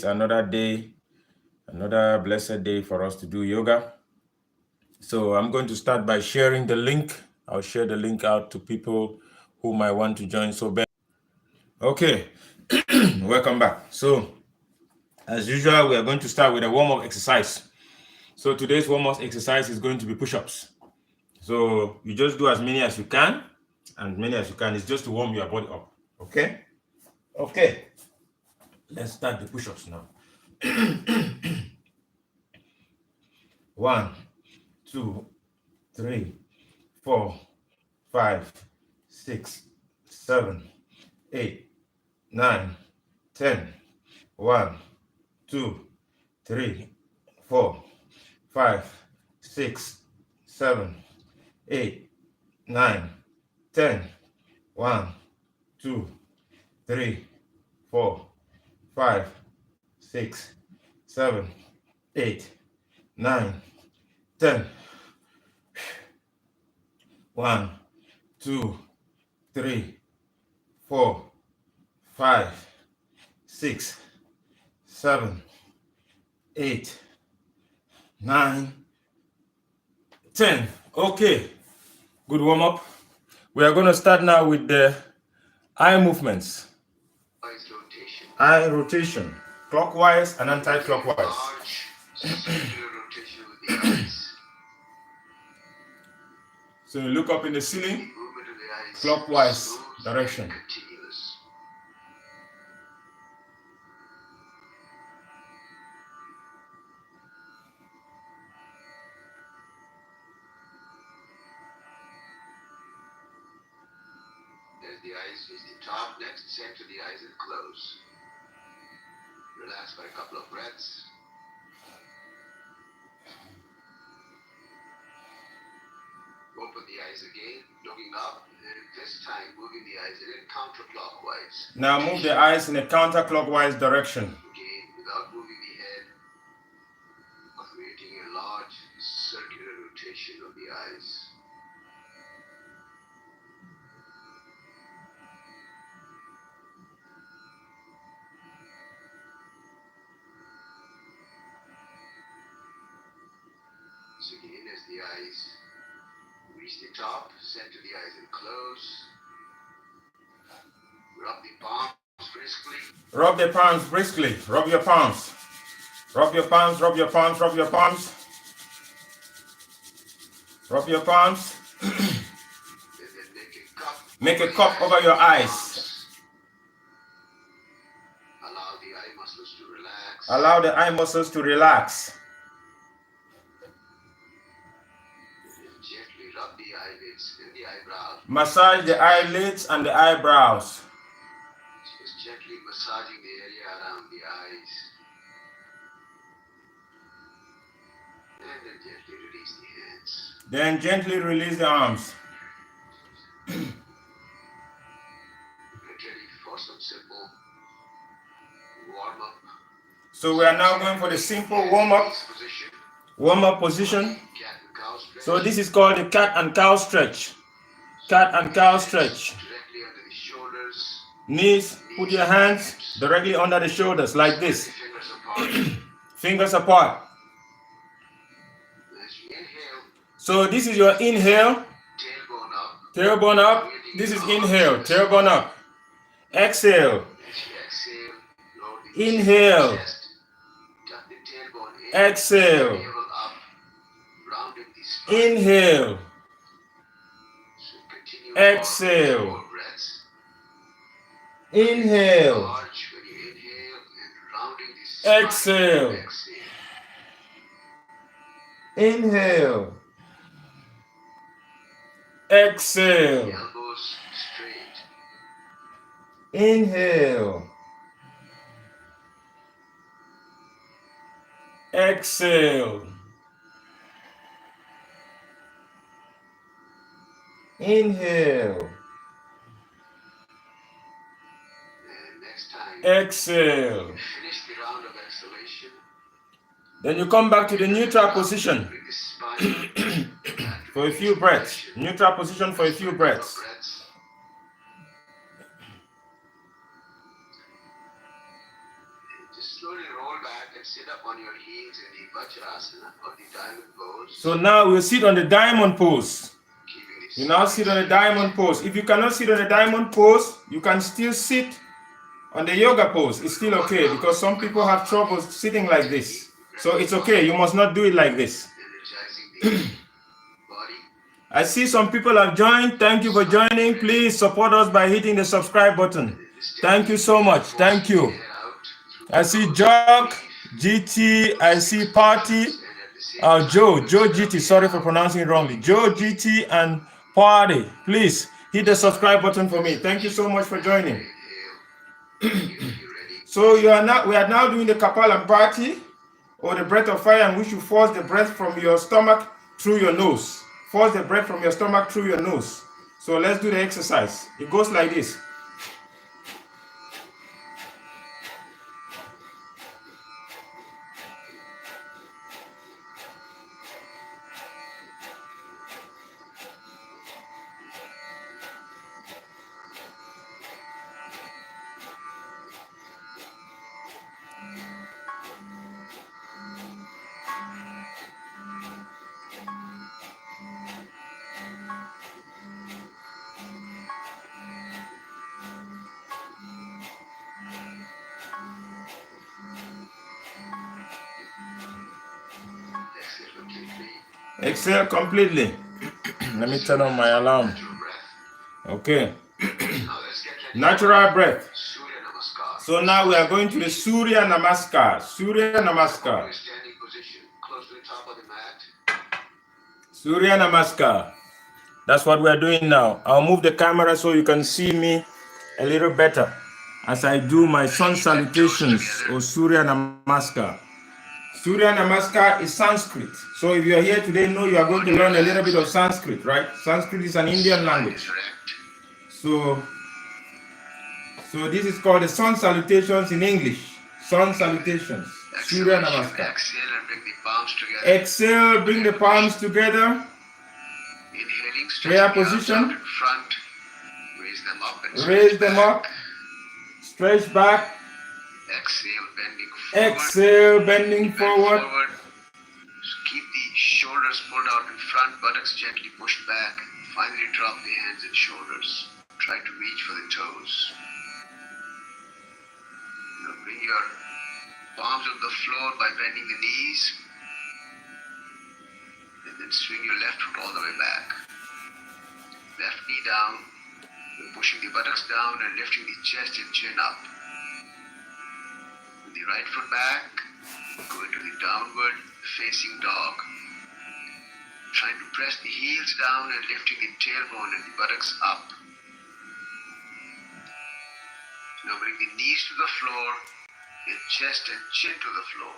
Another day, another blessed day for us to do yoga. So I'm going to start by sharing the link. I'll share the link out to people who might want to join. So, okay, welcome back. So, as usual, we are going to start with a warm-up exercise. So today's warm-up exercise is going to be push-ups. So you just do as many as you can, and many as you can. It's just to warm your body up. Okay? Okay. Let's start the push-ups now. 1, 2, 3, 4, 5, 6, 7, 8, 9, 10. 1, 2, 3, 4, 5, 6, 7, 8, 9, 10. 1, 2, 3, 4, 5, 6, 7, 8, 9, 10. 1, 2, 3, 4, 5, 6, 7, 8, 9, 10. Okay, good warm up. We are going to start now with the eye movements. Eye rotation, clockwise and anti-clockwise. So you look up in the ceiling, clockwise direction. As the eyes reach the top, next center the eyes and close. Relax for a couple of breaths. Open the eyes again, looking up, and this time moving the eyes in counterclockwise. Now move the eyes in a counterclockwise direction. Again, without moving the head, creating a large circular rotation of the eyes. So again, as the eyes reach the top, center the eyes and close. Rub the palms briskly. Rub the palms briskly. Rub your palms. Rub your palms, rub your palms, rub your palms. Rub your palms. Make a cup over your eyes. Allow the eye muscles to relax. Allow the eye muscles to relax. Gently rub the eyelids and the eyebrows. Massage the eyelids and the eyebrows. Just gently massaging the area around the eyes. And then gently release the hands. Then gently release the arms. Get ready for some simple warm-up. So we are now going for the simple warm-up position. Cat and cow stretch. So this is called the cat and cow stretch. Cat and cow stretch. Directly under the shoulders. Knees, put your hands directly under the shoulders like this. Fingers apart. Fingers apart. As you inhale, So this is your inhale. tailbone up. Tailbone up. This is inhale. Tailbone up. Exhale. As you exhale, lower the Inhale. chest. Tuck the tailbone in. Exhale. Navel up. Rounding the spine. Inhale. So continue Exhale. for 4 breaths. Inhale. Arch when you inhale and rounding the spine. Exhale. Exhale. Inhale. Exhale. Elbows straight. Inhale. Exhale. Inhale. And next time, Exhale. finish the round of exhalation. Then you come back to the neutral position Bring the spine for a few breaths. Neutral position for a few breaths. Just slowly roll back and sit up on your heels in the Vajrasana or the diamond pose. So now we'll sit on the diamond pose. Keeping the You now sit on the diamond pose. If you cannot sit on the diamond pose, you can still sit on the yoga pose. It's still okay because some people have trouble sitting like this. So it's okay. You must not do it like this. energizing the body. I see some people have joined. Thank you for joining. Please support us by hitting the subscribe button. Thank you so much. Thank you. I see Jock, GT, I see Party, Joe GT, sorry for pronouncing it wrongly. Joe GT and Party. Please hit the subscribe button for me. Thank you so much for joining. So we are now doing the Kapala Party or the breath of fire, in which you force the breath from your stomach through your nose. Force the breath from your stomach through your nose. So let's do the exercise. It goes like this. Exhale completely. Let me turn on my alarm. Okay. Natural breath. So now we are going to the Surya Namaskar. Surya Namaskar. Surya Namaskar. That's what we are doing now. I'll move the camera so you can see me a little better as I do my sun salutations or Surya Namaskar. Surya Namaskar is Sanskrit. So if you're here today, know you are going to learn a little bit of Sanskrit, right? Sanskrit is an Indian language. So this is called the sun salutations in English. Sun salutations. Surya Namaskar. Exhale, bring the palms together. Prayer position. Raise them up. Stretch back. Exhale, bending forward. Keep the shoulders pulled out in front, buttocks gently pushed back. Finally drop the hands and shoulders. Try to reach for the toes. Now bring your palms on the floor by bending the knees. And then swing your left foot all the way back. Left knee down. Then pushing the buttocks down and lifting the chest and chin up. With the right foot back, go into the downward facing dog. Trying to press the heels down and lifting the tailbone and the buttocks up. Now bring the knees to the floor, the chest and chin to the floor.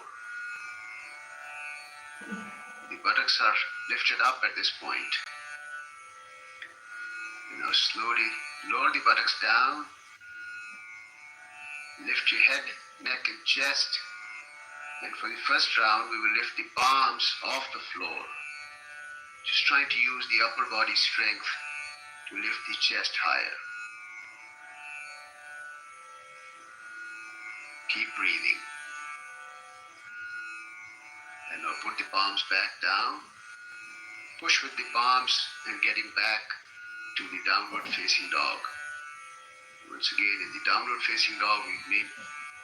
The buttocks are lifted up at this point. Now slowly lower the buttocks down. Lift your head, neck and chest. And for the first round, we will lift the palms off the floor. Just trying to use the upper body strength to lift the chest higher. Keep breathing. And now put the palms back down. Push with the palms and getting back to the downward facing dog. Once again, in the downward facing dog, we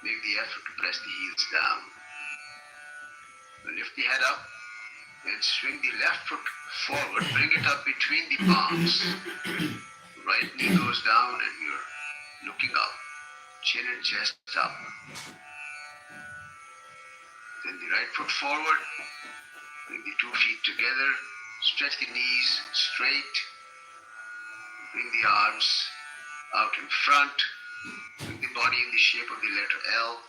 make the effort to press the heels down. Lift the head up and swing the left foot forward. Bring it up between the palms. Right knee goes down and you're looking up. Chin and chest up. Then the right foot forward. Bring the 2 feet together. Stretch the knees straight. Bring the arms out in front. Bring the body in the shape of the letter L.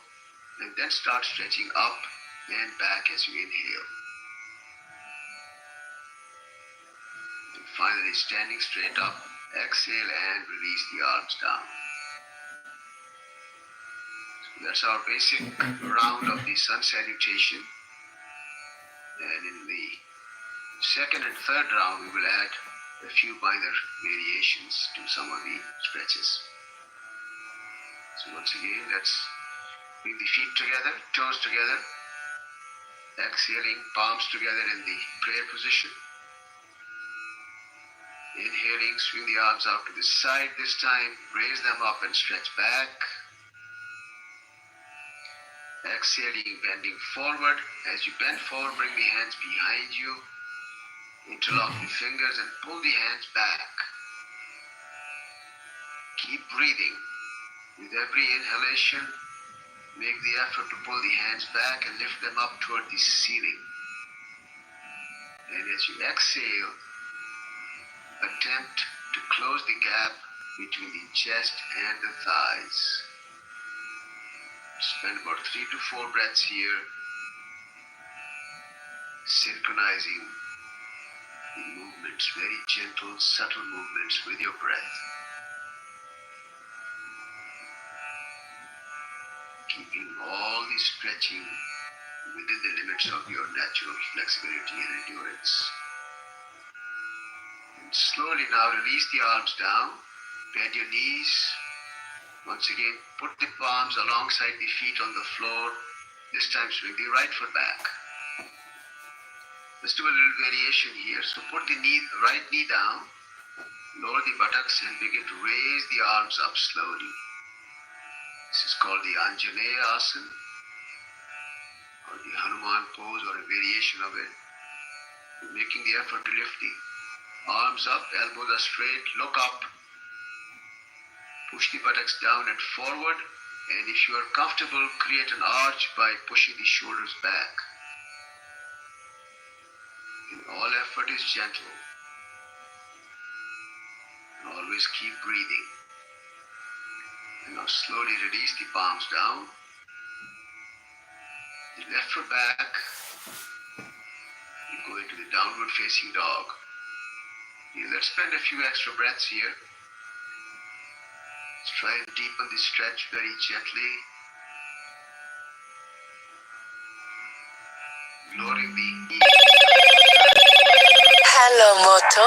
And then start stretching up and back as you inhale. And finally, standing straight up, exhale and release the arms down. So that's our basic round of the sun salutation. And in the second and third round, we will add a few minor variations to some of the stretches. So once again, let's Bring the feet together, toes together. Exhaling, palms together in the prayer position. Inhaling, swing the arms out to the side this time. Raise them up and stretch back. Exhaling, bending forward. As you bend forward, bring the hands behind you. Interlock the fingers and pull the hands back. Keep breathing. With every inhalation, make the effort to pull the hands back and lift them up toward the ceiling. And as you exhale, attempt to close the gap between the chest and the thighs. Spend about 3 to 4 breaths here, synchronizing the movements, very gentle, subtle movements with your breath. Keeping all the stretching within the limits of your natural flexibility and endurance. And slowly now release the arms down, bend your knees. Once again, put the palms alongside the feet on the floor. This time swing the right foot back. Let's do a little variation here. So put the right knee down, lower the buttocks and begin to raise the arms up slowly. This is called the Anjaneya Asana, or the Hanuman pose, or a variation of it. You're making the effort to lift the arms up, elbows are straight, look up. Push the buttocks down and forward, and if you are comfortable, create an arch by pushing the shoulders back. And all effort is gentle. And always keep breathing. And now slowly release the palms down. The left foot back. You go into the downward facing dog. Let's spend a few extra breaths here. Let's try and deepen the stretch very gently. Lowering the knees. Hello, Moto.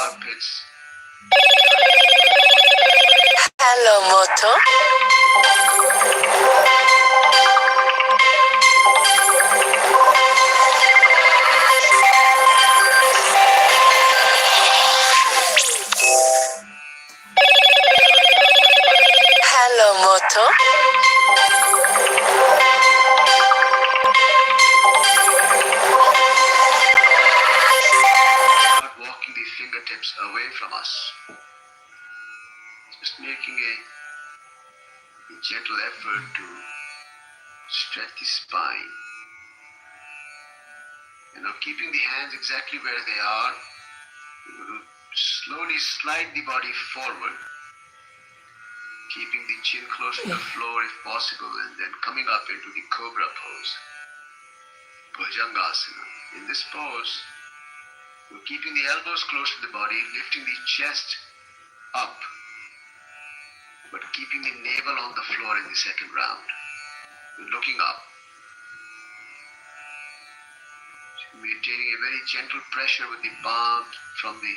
Armpits. Hello, Moto. Hello, Moto. Not walking the fingertips away from us. Just making a gentle effort to stretch the spine. And now keeping the hands exactly where they are, we're going to slowly slide the body forward, keeping the chin close to the floor if possible, and then coming up into the cobra pose, Bhujangasana. In this pose, we're keeping the elbows close to the body, lifting the chest up, but keeping the navel on the floor in the second round. We're looking up. Maintaining a very gentle pressure with the palms from the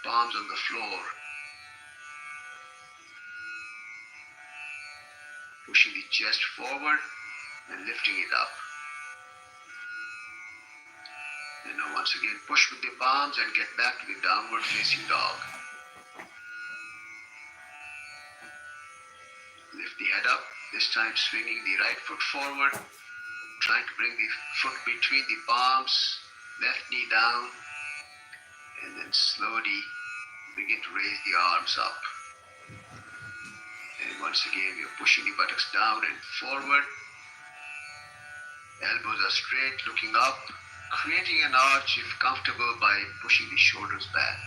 palms on the floor. Pushing the chest forward and lifting it up. And now once again push with the palms and get back to the downward facing dog. Lift the head up, this time swinging the right foot forward, trying to bring the foot between the palms, left knee down, and then slowly begin to raise the arms up. And once again, we are pushing the buttocks down and forward. Elbows are straight, looking up, creating an arch if comfortable by pushing the shoulders back.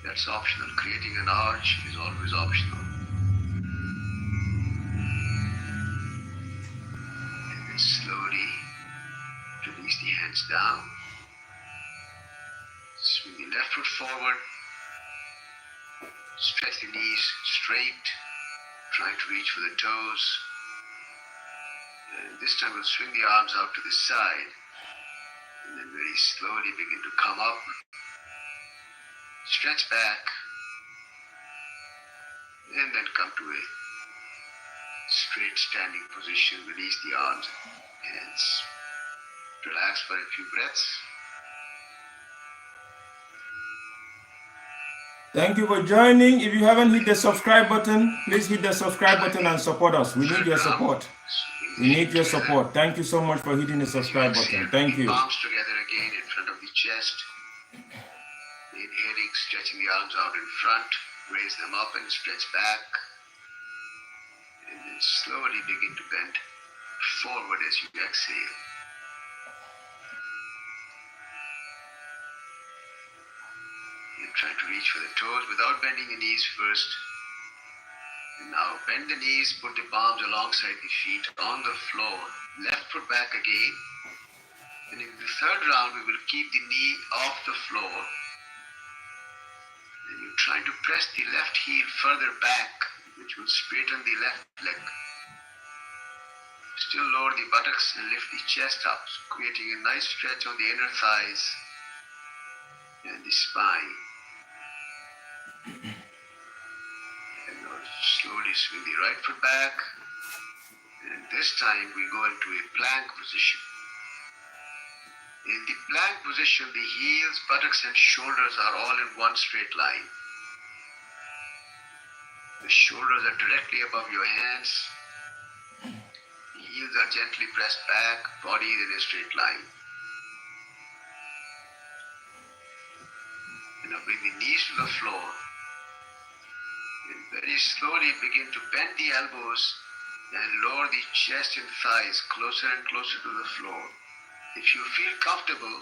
That's optional. Creating an arch is always optional. And then slowly release the hands down. Swing the left foot forward. Stretch the knees straight, trying to reach for the toes. And this time we'll swing the arms out to the side. And then very slowly begin to come up. Stretch back. And then come to a straight standing position. Release the arms and hands. Relax for a few breaths. Thank you for joining. If you haven't hit the subscribe button, please hit the subscribe button and support us. We need your support. We need your support. Thank you so much for hitting the subscribe button. Thank you. Palms together again in front of the chest. Inhaling, stretching the arms out in front. Raise them up and stretch back. And then slowly begin to bend forward as you exhale. And try to reach for the toes without bending the knees first. And now bend the knees, put the palms alongside the feet on the floor. Left foot back again. And in the third round, we will keep the knee off the floor. And you're trying to press the left heel further back, which will straighten the left leg. Still lower the buttocks and lift the chest up, creating a nice stretch on the inner thighs and the spine. And now slowly swing the right foot back. And this time we go into a plank position. In the plank position, the heels, buttocks, and shoulders are all in one straight line. The shoulders are directly above your hands. The heels are gently pressed back, body is in a straight line. And now bring the knees to the floor. And very slowly begin to bend the elbows and lower the chest and thighs closer and closer to the floor. If you feel comfortable,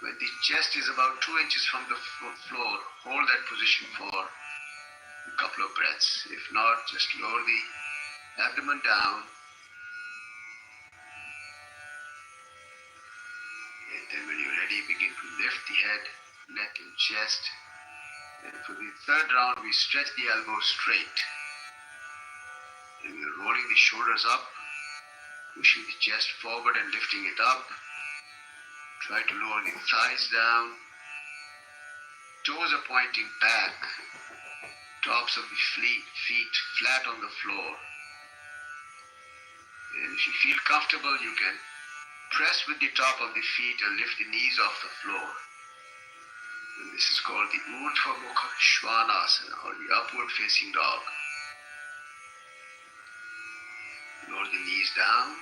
when the chest is about 2 inches from the floor, hold that position for a couple of breaths. If not, just lower the abdomen down. And then when you're ready, begin to lift the head, neck and chest. And for the third round, we stretch the elbows straight. And we're rolling the shoulders up, pushing the chest forward and lifting it up. Try to lower the thighs down. Toes are pointing back. Tops of the feet flat on the floor. And if you feel comfortable, you can press with the top of the feet and lift the knees off the floor. And this is called the Urdhva Mukha Svanasana, or the upward facing dog. Lower the knees down.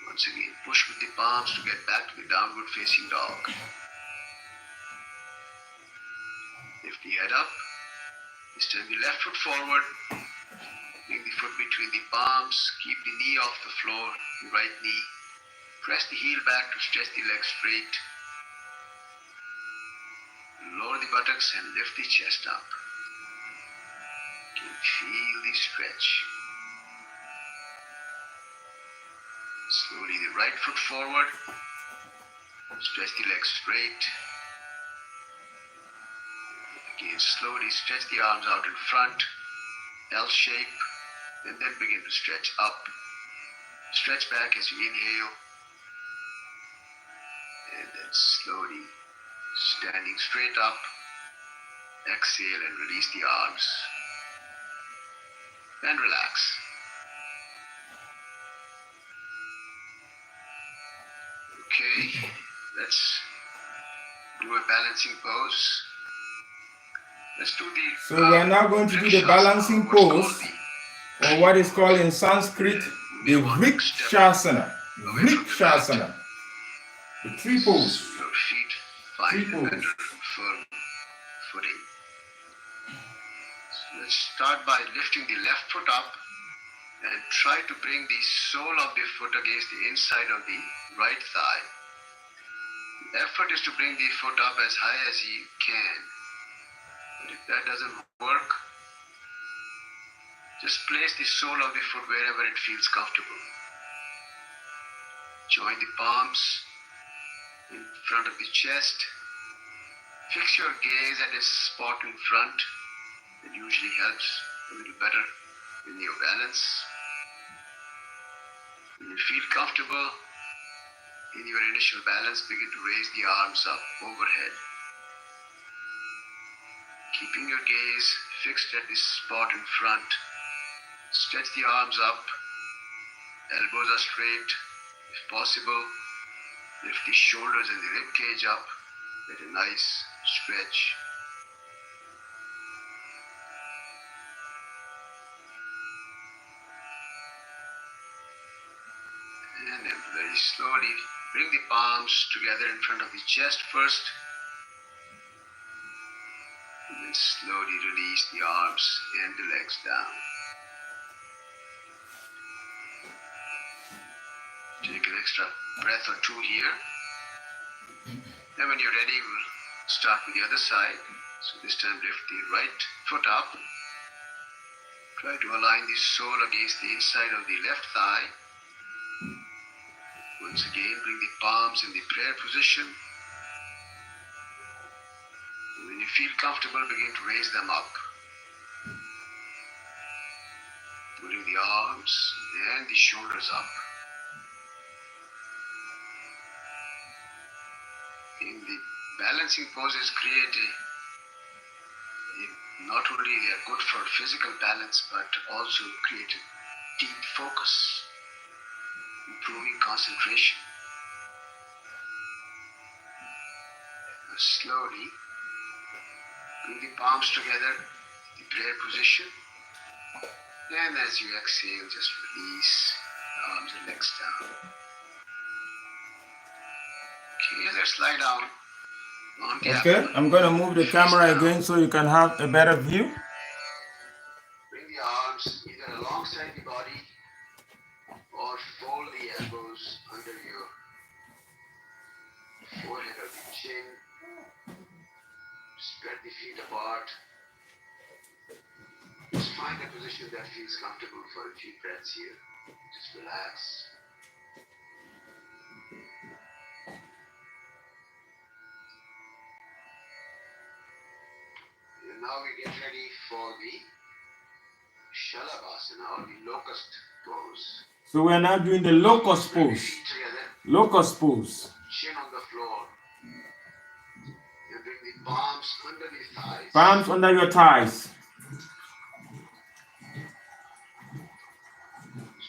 Once again, push with the palms to get back to the downward facing dog. Lift the head up. This time the left foot forward. Bring the foot between the palms. Keep the knee off the floor, the right knee. Press the heel back to stretch the leg straight. Lower the buttocks and lift the chest up. You can feel the stretch. Slowly the right foot forward. Stretch the legs straight. Again, slowly stretch the arms out in front, L shape, and then begin to stretch up. Stretch back as you inhale. And then slowly standing straight up. Exhale and release the arms. And relax. Okay, let's do a balancing pose. Let's do the... So we are now going to do the balancing pose, or what is called in Sanskrit, the Vrikshasana. Vrikshasana. The tree pose. Your feet find a better firm footing. So let's start by lifting the left foot up and try to bring the sole of the foot against the inside of the right thigh. The effort is to bring the foot up as high as you can. But if that doesn't work, just place the sole of the foot wherever it feels comfortable. Join the palms in front of the chest. Fix your gaze at a spot in front. It usually helps a little better in your balance. When you feel comfortable in your initial balance, begin to raise the arms up overhead. Keeping your gaze fixed at this spot in front, stretch the arms up, elbows are straight. If possible, lift the shoulders and the rib cage up, get a nice stretch. And then very slowly bring the palms together in front of the chest first. And then slowly release the arms and the legs down. Take an extra breath or two here. Then when you're ready, we'll start with the other side. So this time lift the right foot up. Try to align the sole against the inside of the left thigh. Once again, bring the palms in the prayer position. And when you feel comfortable, begin to raise them up. Putting the arms and the shoulders up. In the balancing poses create not only they are good for physical balance, but also create a deep focus, improving concentration. Now slowly bring the palms together, the prayer position, and as you exhale, just release the arms and legs down. Okay, let's lie down. Okay, I'm going to move the camera again so you can have a better view. Bring the arms either alongside the body or fold the elbows under your forehead or the chin. Spread the feet apart. Just find a position that feels comfortable for a few breaths here. Just relax. And now we get ready for the Shalabhasana or the locust pose. So we're now doing the locust Bring the pose. feet together, Locust pose. chin on the floor. And bring the palms under the thighs. Palms under your thighs.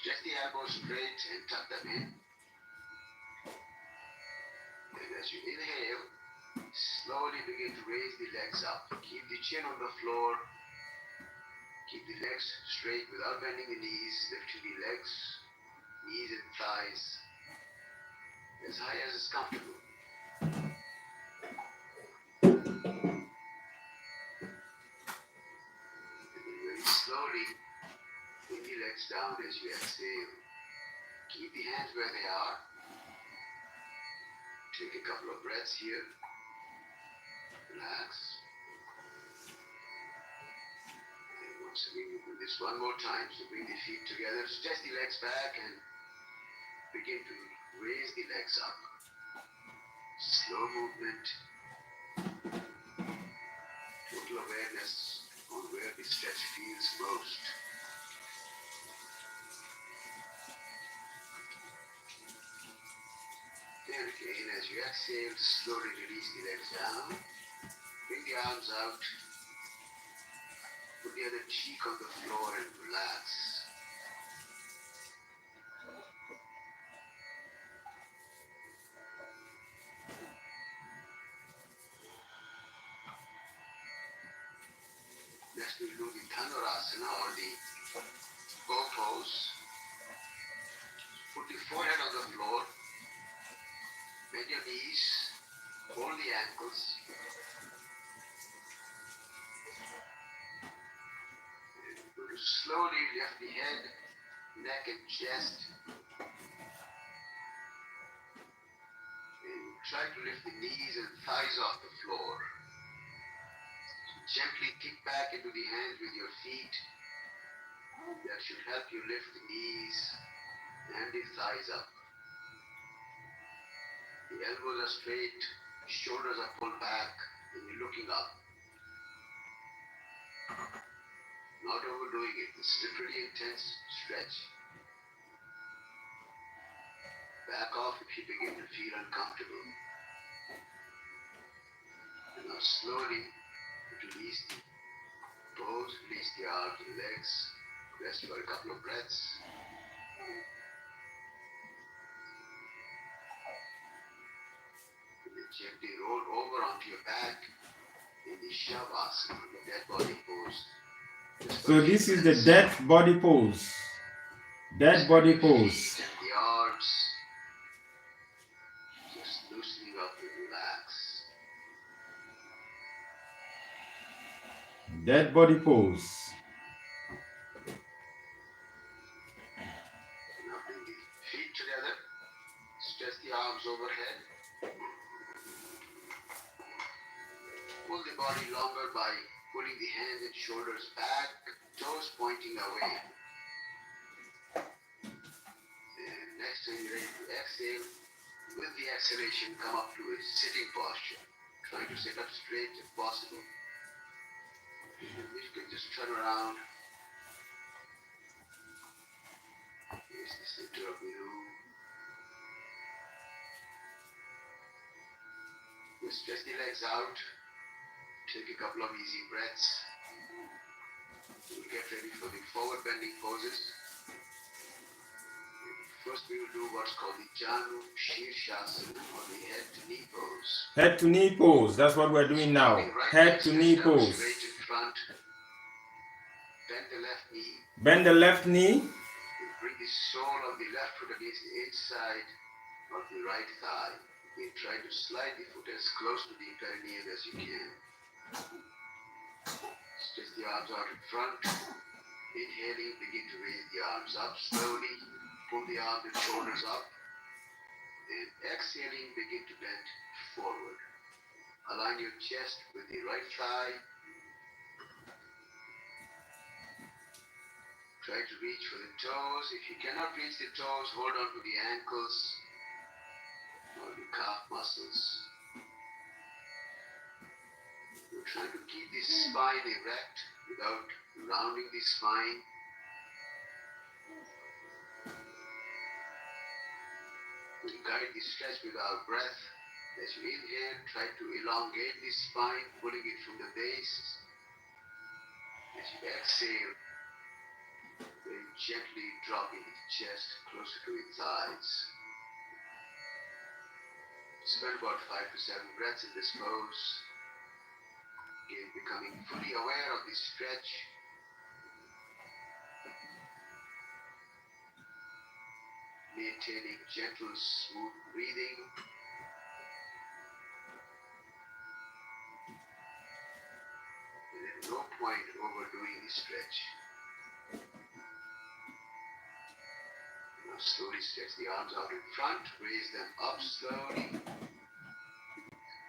Stretch the elbows straight and tuck them in. And as you inhale, slowly begin to raise the legs up. Keep the chin on the floor. Keep the legs straight without bending the knees. Lifting the legs, knees and thighs as high as is comfortable. And then very slowly bring the legs down as you exhale. Keep the hands where they are. Take a couple of breaths here. Relax. And once again, we do this one more time. So bring the feet together, stretch the legs back and begin to raise the legs up. Slow movement. Total awareness on where the stretch feels most. And again, as you exhale, slowly release the legs down. Bring the arms out. Put the other cheek on the floor and relax. Next we'll do the Dhanurasana or the bow pose. Put the forehead on the floor. Bend your knees. Hold the ankles. And we're going to slowly lift the head, neck and chest. And try to lift the knees and thighs off the floor. Gently kick back into the hands with your feet. That should help you lift the knees and the thighs up. The elbows are straight, shoulders are pulled back, and you're looking up. Not overdoing it. This is a pretty intense stretch. Back off if you begin to feel uncomfortable. And now slowly release the pose, release the arms and legs. Rest for a couple of breaths. And then gently roll over onto your back in the Shavasana, the dead body pose. So this is the dead body pose. Dead body pose. And the arms just loosening up and relax. Dead body pose. Now bring the feet together. Stretch the arms overhead. Pull the body longer by pulling the hands and shoulders back, toes pointing away. And next time you're ready to exhale, with the exhalation, come up to a sitting posture. Try to sit up straight if possible. You can just turn around. Here's the center of the room. Just stretch the legs out. Take a couple of easy breaths. We'll get ready for the forward bending poses. First we will do what's called the Janu Shirshasana, or the head to knee pose. Head to knee pose. That's what we're doing now. Head to knee pose. Straight in front. Bend the left knee. Bend the left knee. Bring the sole of the left foot against the inside of the right thigh. You try to slide the foot as close to the perineum as you can. Stretch the arms out in front. Inhaling, begin to raise the arms up slowly. Pull the arms and shoulders up. And exhaling, begin to bend forward. Align your chest with the right thigh. Try to reach for the toes. If you cannot reach the toes, hold on to the ankles or the calf muscles. We're trying to keep the spine erect without rounding the spine. We'll guide the stretch with our breath. As you inhale, try to elongate the spine, pulling it from the base. As you exhale, very gently dropping the chest closer to its thighs. Spend about 5 to 7 breaths in this pose. Again, becoming fully aware of the stretch. Maintaining gentle, smooth breathing. And at no point overdoing the stretch. Now slowly stretch the arms out in front, raise them up slowly.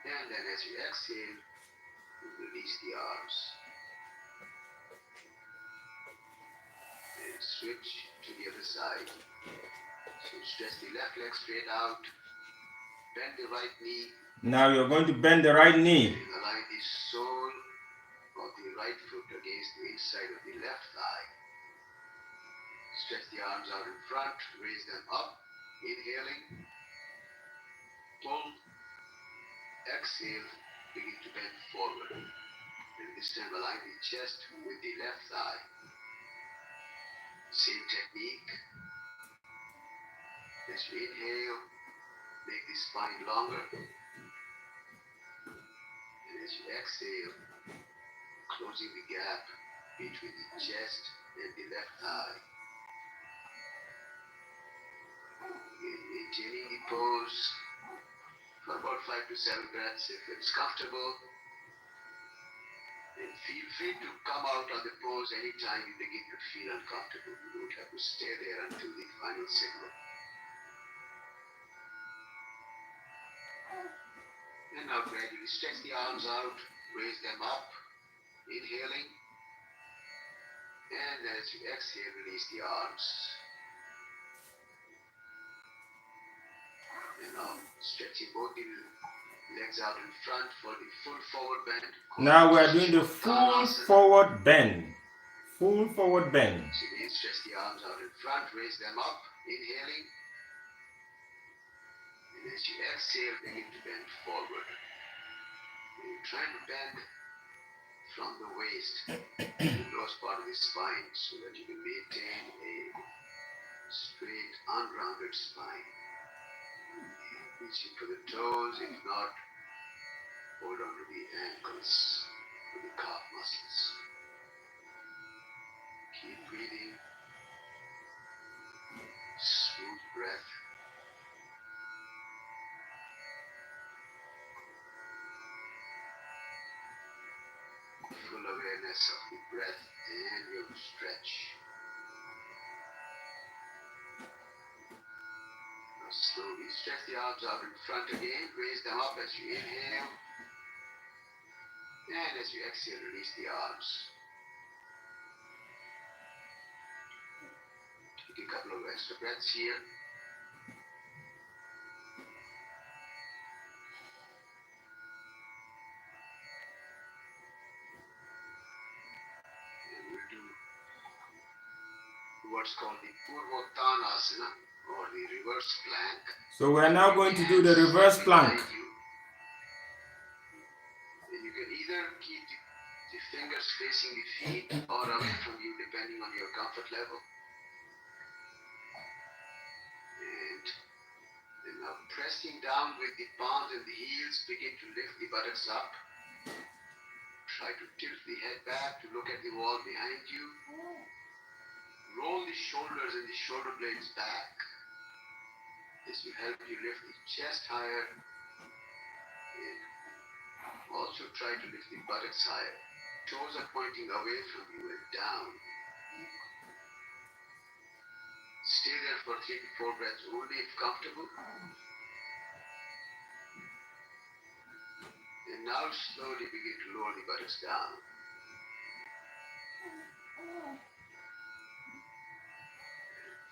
And then as you exhale, release the arms. And switch to the other side. So stretch the left leg straight out. Bend the right knee. Now you're going to bend the right knee. And align the sole of the right foot against the inside of the left thigh. Stretch the arms out in front, raise them up, inhaling, pull, exhale, begin to bend forward. And this time align the chest with the left thigh. Same technique. As you inhale, make the spine longer. And as you exhale, closing the gap between the chest and the left thigh. Maintaining the pose for about 5 to 7 breaths if it's comfortable. And feel free to come out of the pose anytime you begin to feel uncomfortable. You don't have to stay there until the final signal. And now gradually stretch the arms out, raise them up, inhaling. And as you exhale, release the arms. And now stretching both the legs out in front for the full forward bend. Now we are doing the full forward bend. Full forward bend. So again, stretch the arms out in front, raise them up, inhaling. As you exhale, begin to bend forward. You try to bend from the waist to the lowest part of the spine so that you can maintain a straight, unrounded spine. Reaching for the toes, if not, hold on to the ankles or the calf muscles. Keep breathing. Smooth breath. Full awareness of the breath and your stretch. Now slowly stretch the arms out in front again. Raise them up as you inhale. And as you exhale, release the arms. Take a couple of extra breaths here. And we'll do what's called the Purvottanasana or the reverse plank. So we're now going to do the reverse plank. And you can either keep the fingers facing the feet or away from you depending on your comfort level. And now pressing down with the palms and the heels, begin to lift the buttocks up. Try to tilt the head back to look at the wall behind you. Roll the shoulders and the shoulder blades back. This will help you lift the chest higher. And also try to lift the buttocks higher. Toes are pointing away from you and down. Stay there for 3 to 4 breaths only if comfortable. And now slowly begin to lower the buttocks down.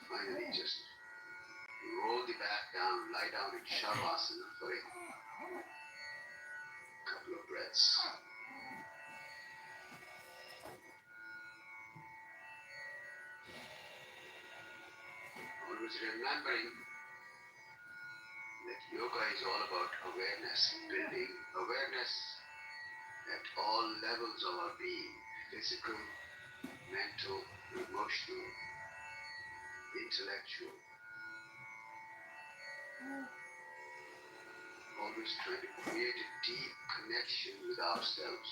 Finally, just roll the back down, lie down in Shavasana for a couple of breaths. Always remembering that yoga is all about awareness, building awareness at all levels of our being, physical, mental, emotional, intellectual. Always trying to create a deep connection with ourselves.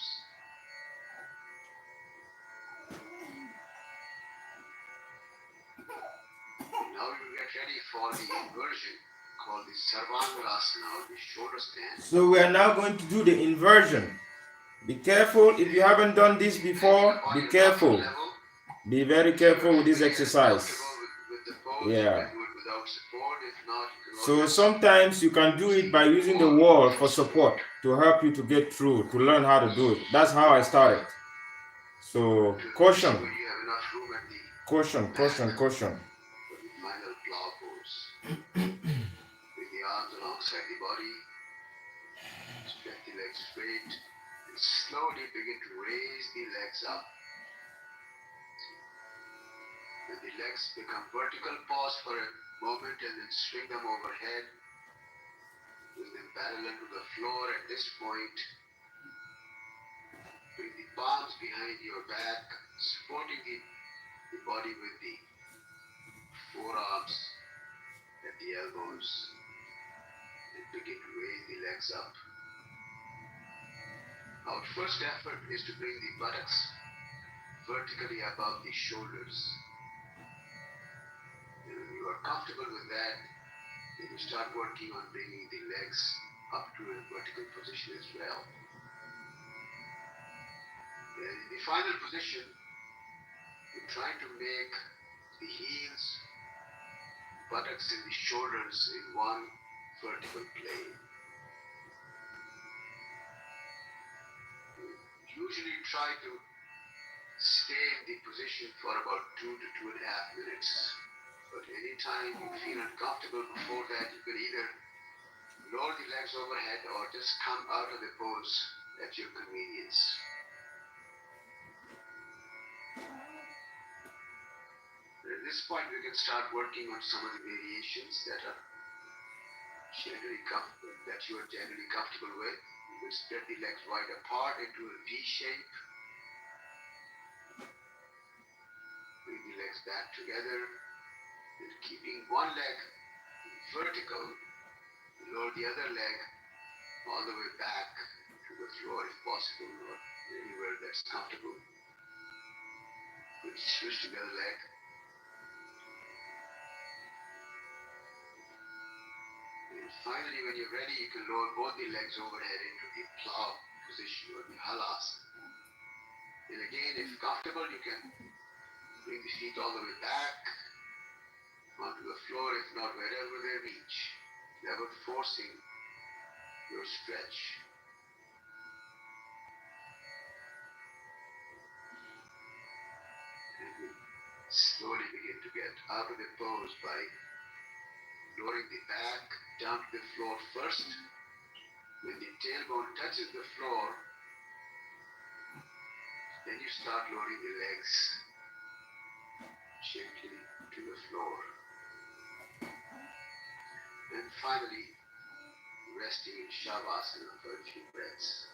Now you get ready for the inversion called the Sarvangasana or the shoulder stand. So we are now going to do the inversion. Be careful if you haven't done this before. Be careful. Be very careful with this exercise. Yeah. So sometimes you can do it by using the wall for support to help you to get through, to learn how to do it. That's how I started. So caution. Caution, caution, caution. Final plow pose. Bring the arms alongside the body. Stretch the legs straight. And slowly begin to raise the legs up. When the legs become vertical, pause for a moment and then swing them overhead. Bring them parallel to the floor at this point. Bring the palms behind your back, supporting the body with the forearms at the elbows. And begin to raise the legs up. Our first effort is to bring the buttocks vertically above the shoulders. And when you are comfortable with that, then you start working on bringing the legs up to a vertical position as well. And in the final position, you try to make the heels, buttocks and the shoulders in one vertical plane. Usually try to stay in the position for about 2 to 2.5 minutes. But anytime you feel uncomfortable before that, you can either lower the legs overhead or just come out of the pose at your convenience. At this point, we can start working on some of the variations that are that you are generally comfortable with. You will spread the legs wide apart into a V shape. Bring the legs back together, and keeping one leg vertical, lower the other leg all the way back to the floor if possible, or anywhere that's comfortable. Good. Switch to the other leg. And finally, when you're ready, you can lower both the legs overhead into the plow position or the halasana. And again, if comfortable, you can bring the feet all the way back onto the floor, if not wherever they reach, never forcing your stretch. And we slowly begin to get out of the pose by lowering the back down to the floor first. When the tailbone touches the floor, then you start lowering the legs gently to the floor. And finally, resting in Shavasana for a few breaths.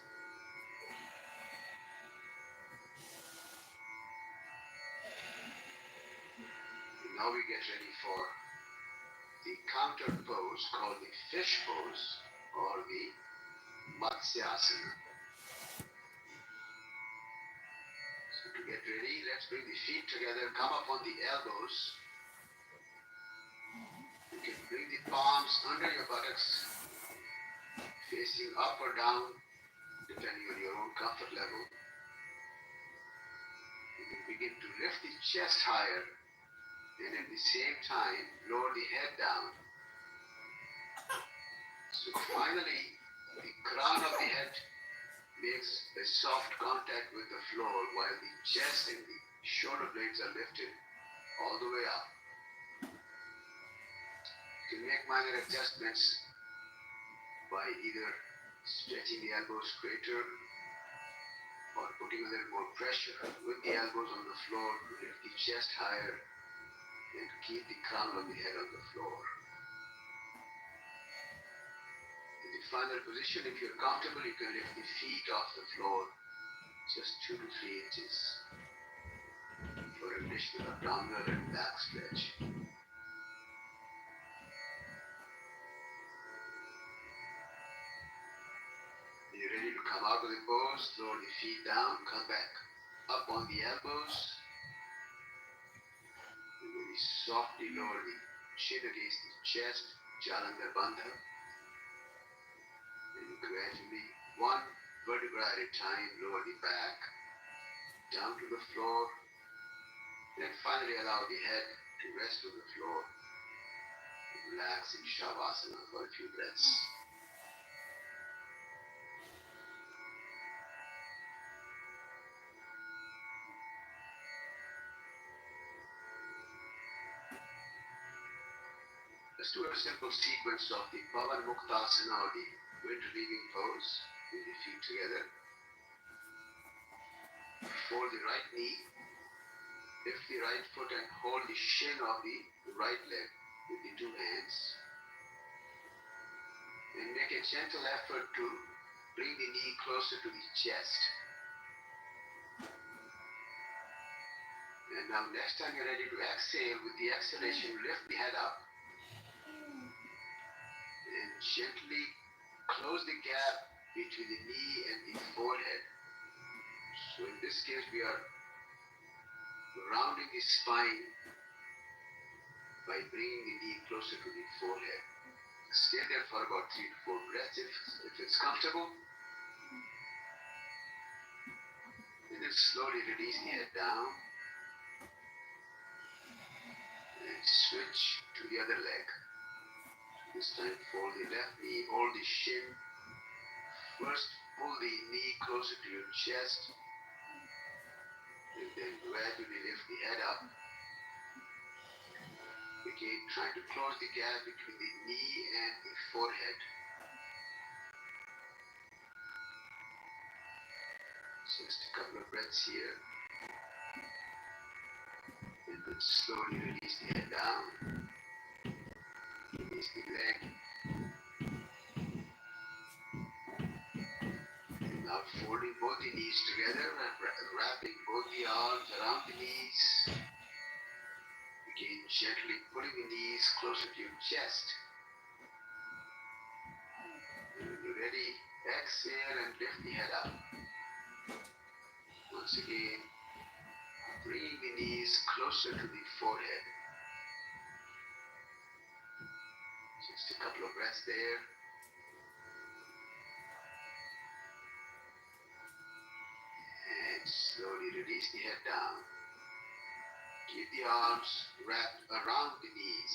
And now we get ready for the counter pose called the fish pose or the Matsyasana. So to get ready, let's bring the feet together, come up on the elbows. You can bring the palms under your buttocks, facing up or down, depending on your own comfort level. You can begin to lift the chest higher and at the same time lower the head down. So finally, the crown of the head makes a soft contact with the floor while the chest and the shoulder blades are lifted all the way up. You can make minor adjustments by either stretching the elbows straighter or putting a little more pressure with the elbows on the floor to lift the chest higher and keep the crown of the head on the floor. In the final position, if you're comfortable, you can lift the feet off the floor just 2 to 3 inches for additional abdominal and back stretch. When you're ready to come out of the pose, lower the feet down, come back up on the elbows, and very softly lower the chin against the chest, Jalandhar Bandha, and gradually, one vertebra at a time, lower the back down to the floor, and finally allow the head to rest on the floor. Relax in Shavasana for a few breaths. Let's do a simple sequence of the Pavan Muktasana or the wind relieving pose with the feet together. Fold the right knee, lift the right foot and hold the shin of the right leg with the 2 hands. And make a gentle effort to bring the knee closer to the chest. And now next time you're ready to exhale, with the exhalation, lift the head up and gently close the gap between the knee and the forehead. So in this case, we are rounding the spine by bringing the knee closer to the forehead. Stay there for about 3 to 4 breaths if it's comfortable. And then slowly release the head down. And switch to the other leg. This time fold the left knee, hold the shin. First pull the knee closer to your chest. And then gradually lift the head up. Again, trying to close the gap between the knee and the forehead. Just a couple of breaths here. And then slowly release the head down. Release the leg. Now folding both the knees together and wrapping both the arms around the knees. Again, gently pulling the knees closer to your chest. And when you're ready, exhale and lift the head up. Once again, bringing the knees closer to the forehead. Just a couple of breaths there. And slowly release the head down. Keep the arms wrapped around the knees.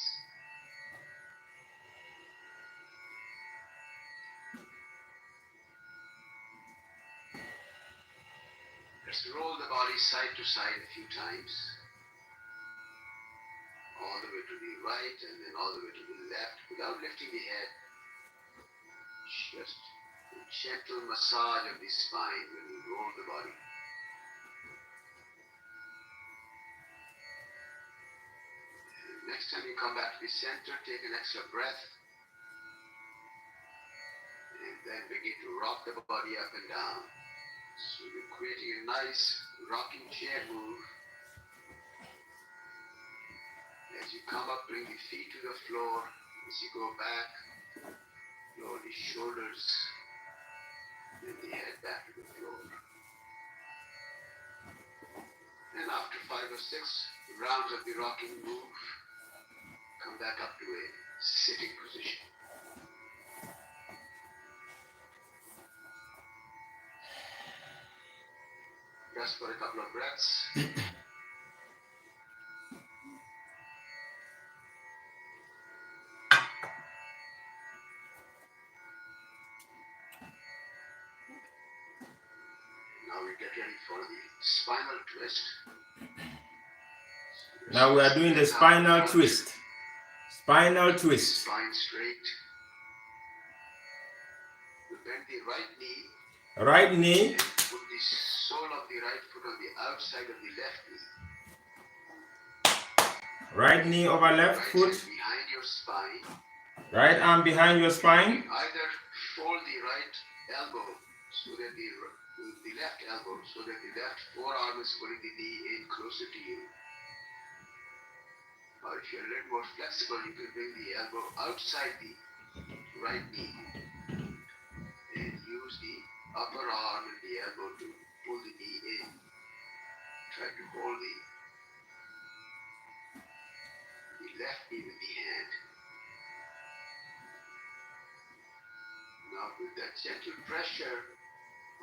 Let's roll the body side to side a few times. All the way to the right and then all the way to the left without lifting the head. Just a gentle massage of the spine when we roll the body. And next time you come back to the center, take an extra breath. And then begin to rock the body up and down. So you're creating a nice rocking chair move. As you come up, bring the feet to the floor. As you go back, lower the shoulders and the head back to the floor. And after 5 or 6 rounds of the rocking move, come back up to a sitting position. Rest for a couple of breaths. Now we get ready for the spinal twist. Now we are doing the spinal twist. Spinal twist. Spine straight. You bend the right knee. Right knee. And put the sole of the right foot on the outside of the left knee. Right knee over left Right foot. hand behind your spine. Right arm behind your spine. Either fold the right elbow so that the left elbow so that the left forearm is pulling the knee in closer to you. Or if you're a little more flexible, you can bring the elbow outside the right knee and use the upper arm and the elbow to pull the knee in. Try to hold the left knee with the hand. Now with that gentle pressure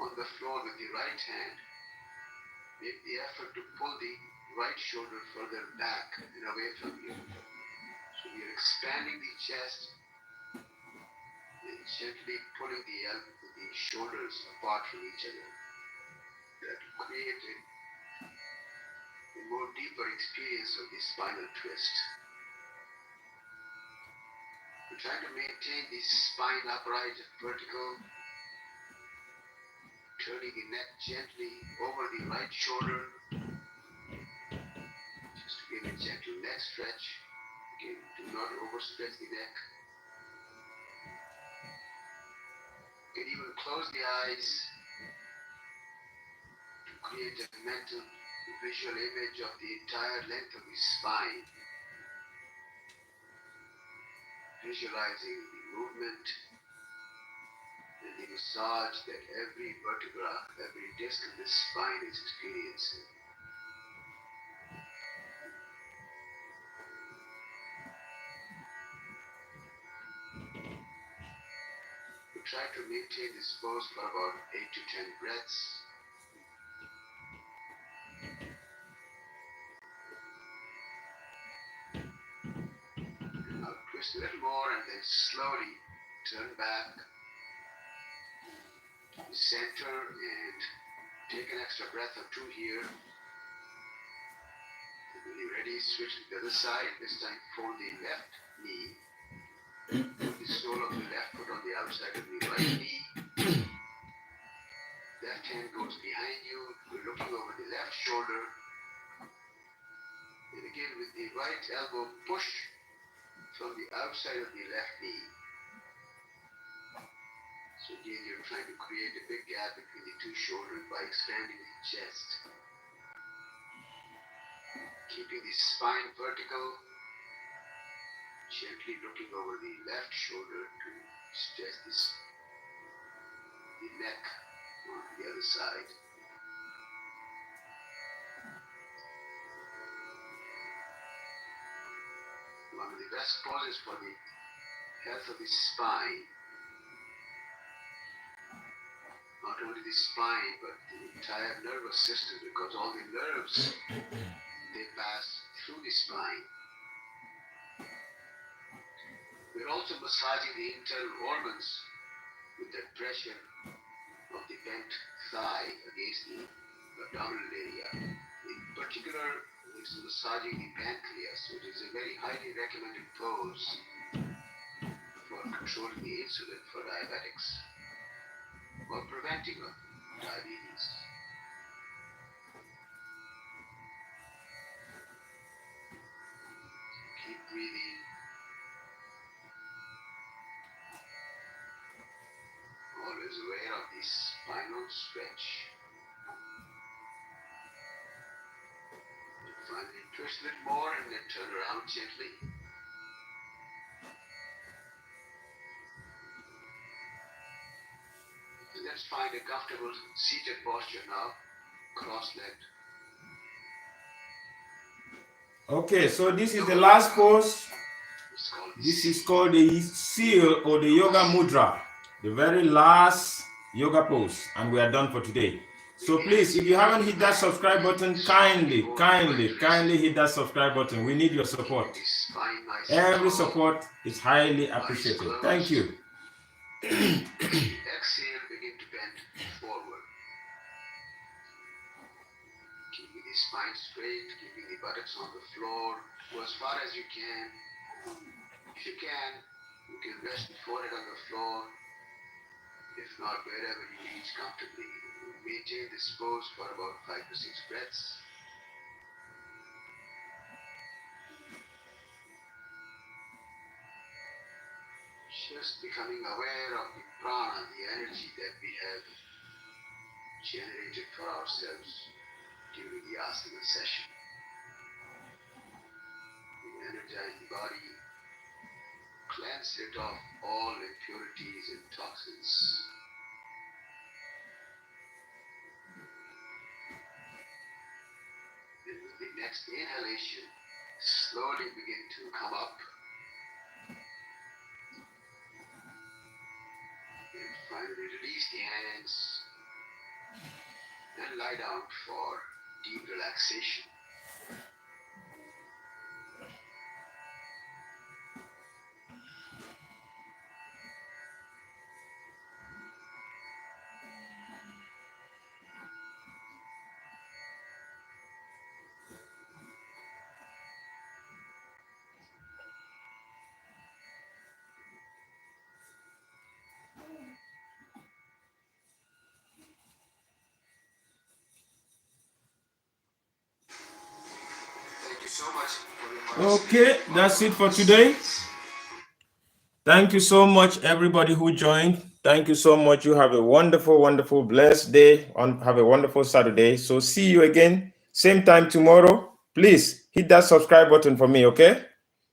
on the floor with the right hand, make the effort to pull the right shoulder further back and away from you. So you're expanding the chest and gently pulling the shoulders apart from each other. That will create a more deeper experience of the spinal twist. We're trying to maintain the spine upright and vertical, turning the neck gently over the right shoulder, just to give a gentle neck stretch. Again, do not overstretch the neck. You can even close the eyes to create a mental visual image of the entire length of the spine, visualizing the movement and the massage that every vertebra, every disc of the spine is experiencing. We try to maintain this pose for about 8 to 10 breaths. And I'll twist a little more and then slowly turn back to the center and take an extra breath or two here. And when you're ready, switch to the other side. This time fold the left knee. Put the sole of the left foot on the outside of the right knee. Left hand goes behind you. You're looking over the left shoulder. And again with the right elbow, push from the outside of the left knee. So So again, you're trying to create a big gap between the two shoulders by expanding the chest. Keeping the spine vertical, gently looking over the left shoulder to stretch the neck on the other side. One of the best poses for the health of the spine, not only the spine but the entire nervous system, because all the nerves, they pass through the spine. We're also massaging the internal organs with the pressure of the bent thigh against the abdominal area. In particular, it's massaging the pancreas, which is a very highly recommended pose for controlling the insulin for diabetics or preventing of diabetes. Keep breathing. Always aware of the spinal stretch. Finally, twist a bit more and then turn around gently. And let's find a comfortable seated posture now, cross-legged. Okay, so this is the last pose. This is called the seal or the yoga mudra, the very last yoga pose, and we are done for today. So please, if you haven't hit that subscribe button, kindly hit that subscribe button. We need your support. Every support is highly appreciated. Thank you. Exhale, begin to bend forward. Keeping the spine straight, keeping the buttocks on the floor. Go as far as you can. If you can rest the forehead on the floor. If not, wherever you reach comfortably. Maintain this pose for about 5 to 6 breaths. Just becoming aware of the prana, the energy that we have generated for ourselves during the asana session. We energize the body, cleanse it of all impurities and toxins. And with the next inhalation, slowly begin to come up. And finally release the hands and lie down for deep relaxation. So much for your Okay, that's it for today. Thank you so much, everybody who joined. Thank you so much. You have a wonderful, blessed day. Have a wonderful Saturday. So see you again, same time tomorrow. Please hit that subscribe button for me, okay?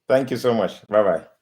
Thank you so much. Bye-bye.